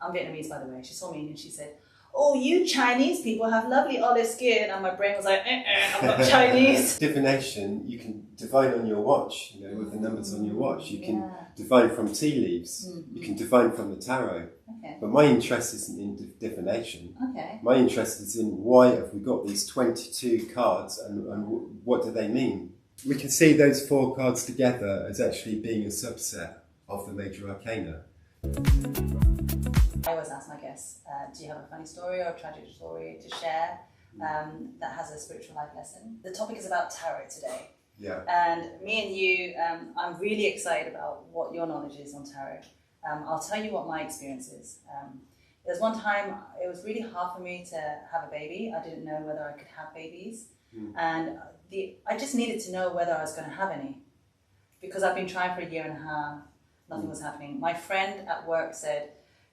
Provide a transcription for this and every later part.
I'm Vietnamese, by the way. She saw me and she said, "Oh, you Chinese people have lovely olive skin." And my brain was like, I'm not Chinese. Divination, you can divine on your watch, with the numbers on your watch. You can divine from tea leaves. You can divine from the tarot. Okay. But my interest isn't in divination. Okay. My interest is in why have we got these 22 cards and what do they mean? We can see those 4 cards together as actually being a subset of the major arcana. I always ask my guests, do you have a funny story or a tragic story to share that has a spiritual life lesson? The topic is about tarot today. Yeah. And me and you, I'm really excited about what your knowledge is on tarot. I'll tell you what my experience is. There's one time it was really hard for me to have a baby. I didn't know whether I could have babies. And I just needed to know whether I was going to have any. Because I've been trying for a year and a half, nothing was happening. My friend at work said,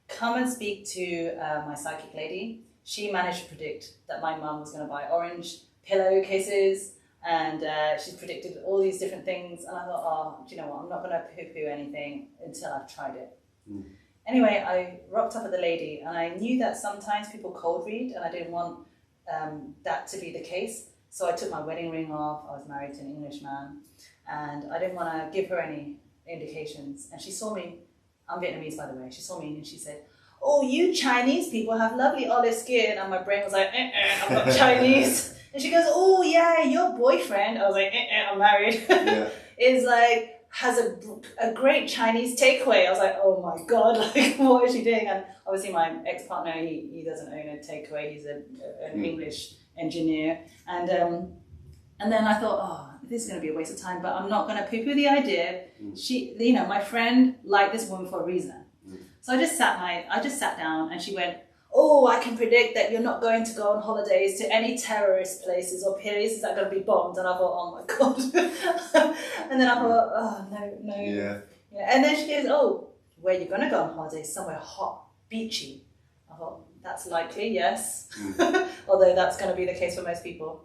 "Come and speak to my psychic lady." She managed to predict that my mum was going to buy orange pillowcases, and she predicted all these different things. And I thought, oh, do you know what? I'm not going to poo-poo anything until I've tried it. Anyway, I rocked up at the lady, and I knew that sometimes people cold read, and I didn't want that to be the case. So I took my wedding ring off. I was married to an English man, and I didn't want to give her any indications. And she saw me. I'm Vietnamese, by the way. She saw me and she said, "Oh, you Chinese people have lovely olive skin." And my brain was like, I'm not Chinese. And she goes, "Oh yeah, your boyfriend," I was like, I'm married, is like, has a great Chinese takeaway. I was like, oh my God, like what is she doing? And obviously my ex-partner, he doesn't own a takeaway. He's an English engineer. And then I thought, oh, this is going to be a waste of time, but I'm not going to poo-poo the idea. She, my friend liked this woman for a reason. So I just sat down and she went, "Oh, I can predict that you're not going to go on holidays to any terrorist places or places that are going to be bombed." And I thought, oh my God. And then I thought, oh, no. Yeah. And then she goes, "Oh, where are you going to go on holidays? Somewhere hot, beachy." I thought, that's likely, yes. Although that's going to be the case for most people.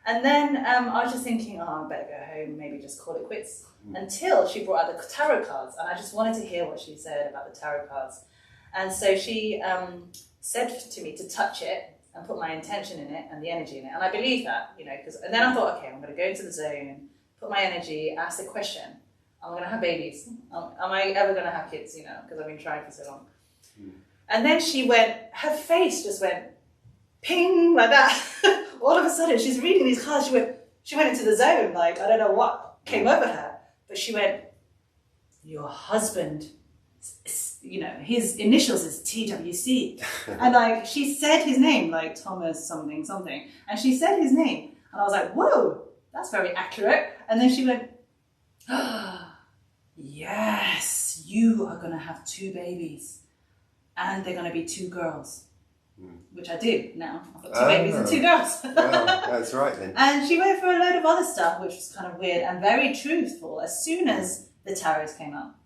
And then I was just thinking, oh, I better go home, maybe just call it quits. Until she brought out the tarot cards, and I just wanted to hear what she said about the tarot cards. And so she said to me to touch it and put my intention in it and the energy in it. And I believe that, and then I thought, okay, I'm going to go into the zone, put my energy, ask the question, am I going to have babies? Am I ever going to have kids, because I've been trying for so long. And then she went, her face just went ping, like that. All of a sudden, she's reading these cards, she went into the zone, like, I don't know what came over her. But she went, "Your husband, his initials is TWC." And like, she said his name, like Thomas something. And she said his name. And I was like, whoa, that's very accurate. And then she went, "Yes, you are going to have 2 babies. And they're going to be 2 girls." Which I do now. I've got 2 babies and 2 girls. Well, that's right then. And she went for a load of other stuff, which was kind of weird and very truthful as soon as the tarots came out.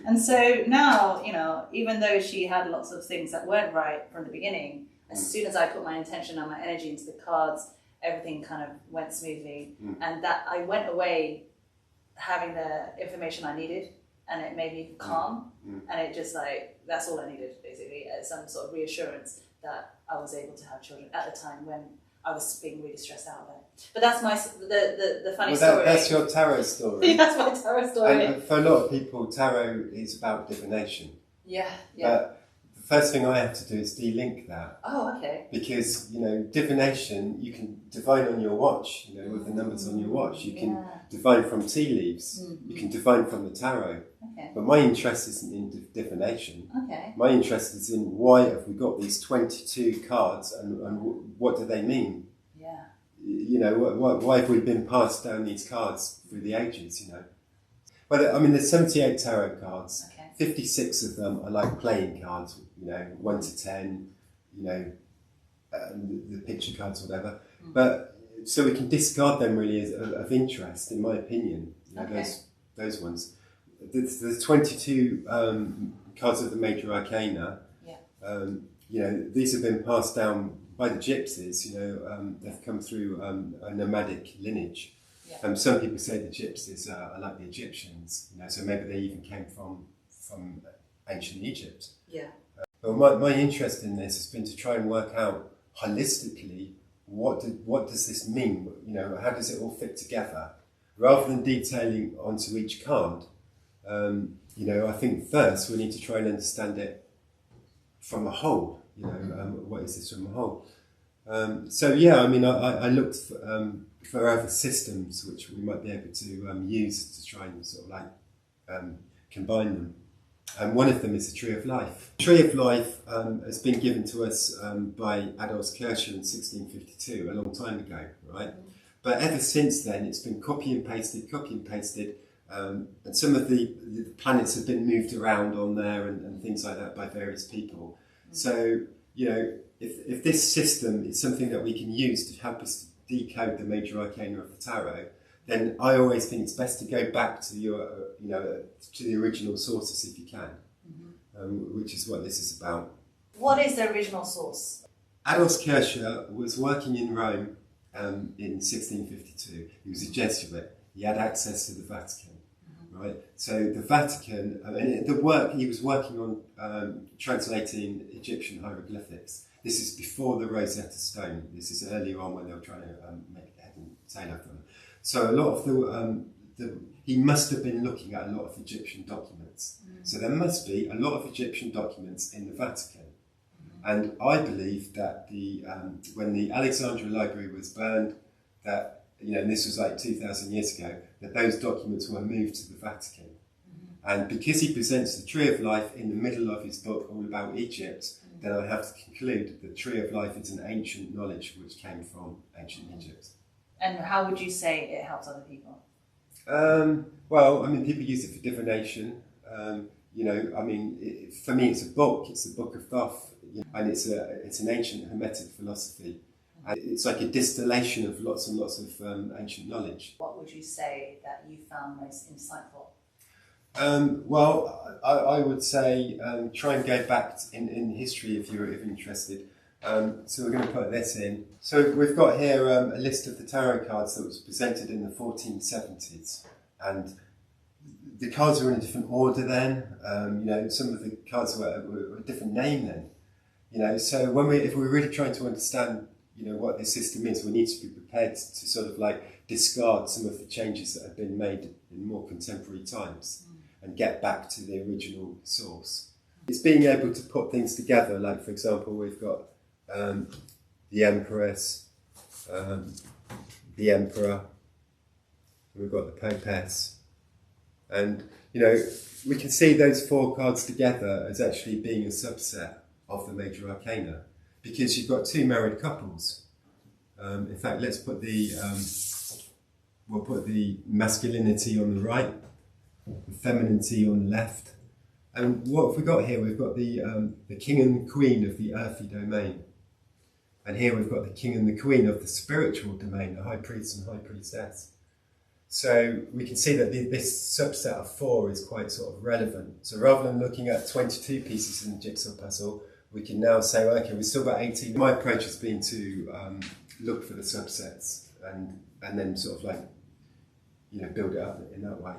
And so now, even though she had lots of things that weren't right from the beginning, as soon as I put my intention and my energy into the cards, everything kind of went smoothly. And that I went away having the information I needed, and it made me calm. And it just that's all I needed, basically, some sort of reassurance that I was able to have children at the time when I was being really stressed out about it. But that's the funny story. That's your tarot story. That's my tarot story. And for a lot of people, tarot is about divination. Yeah. But the first thing I have to do is de-link that. Oh, okay. Because, divination, you can divine on your watch, with the numbers on your watch. You can divine from tea leaves. You can divine from the tarot. Okay. But my interest isn't in divination. Okay. My interest is in why have we got these 22 cards and what do they mean? Yeah. Why have we been passed down these cards through the ages, Well, I mean, there's 78 tarot cards. Okay. 56 of them are like playing cards, 1 to 10, the picture cards, whatever. But so we can discard them really as of interest, in my opinion. Those ones. There's 22 cards of the major arcana. These have been passed down by the gypsies. They've come through a nomadic lineage. Some people say the gypsies are like the Egyptians. So maybe they even came from ancient Egypt. Well, my interest in this has been to try and work out holistically what does this mean? You know, how does it all fit together? Rather than detailing onto each card, you know, I think first we need to try and understand it from a whole. You know, what is this from a whole? So yeah, I mean, I looked for other systems which we might be able to use to try and sort of like combine them. And one of them is the Tree of Life. The Tree of Life has been given to us by Adolf Kircher in 1652, a long time ago, right? But ever since then, it's been copy and pasted, and some of the planets have been moved around on there and things like that by various people. So, you know, if this system is something that we can use to help us decode the major arcana of the tarot, then I always think it's best to go back to your, you know, to the original sources if you can, which is what this is about. What is the original source? Adolf Kircher was working in Rome in 1652. He was a Jesuit. He had access to the Vatican, right? So the Vatican, I mean, the work he was working on translating Egyptian hieroglyphics. This is before the Rosetta Stone. This is earlier on when they were trying to make head and tail of them. So a lot of he must have been looking at a lot of Egyptian documents. So there must be a lot of Egyptian documents in the Vatican. And I believe that when the Alexandria Library was burned, that, you know, and this was like 2,000 years ago, that those documents were moved to the Vatican. And because he presents the Tree of Life in the middle of his book all about Egypt, then I have to conclude that the Tree of Life is an ancient knowledge which came from ancient Egypt. And how would you say it helps other people? Well, I mean, people use it for divination. You know, I mean, for me, it's a book. It's the Book of Thoth, you know, and it's an ancient Hermetic philosophy. And it's like a distillation of lots and lots of ancient knowledge. What would you say that you found most insightful? Well, I would say try and go back in history if you're interested. So we're going to put this in. So we've got here a list of the tarot cards that was presented in the 1470s, and the cards were in a different order then. You know, some of the cards were a different name then. You know, so if we're really trying to understand, you know, what this system is, we need to be prepared to sort of like discard some of the changes that have been made in more contemporary times and get back to the original source. It's being able to put things together. Like, for example, we've got the Empress, the Emperor, we've got the Popess, and, you know, we can see those four cards together as actually being a subset of the major arcana, because you've got two married couples. In fact, let's put we'll put the masculinity on the right, the femininity on the left, and what have we got here? We've got the king and the queen of the earthy domain. And here we've got the king and the queen of the spiritual domain, the high priest and high priestess. So we can see that this subset of four is quite sort of relevant. So rather than looking at 22 pieces in the jigsaw puzzle, we can now say, well, okay, we've still got 18. My approach has been to look for the subsets and then sort of like, you know, build it up in that way.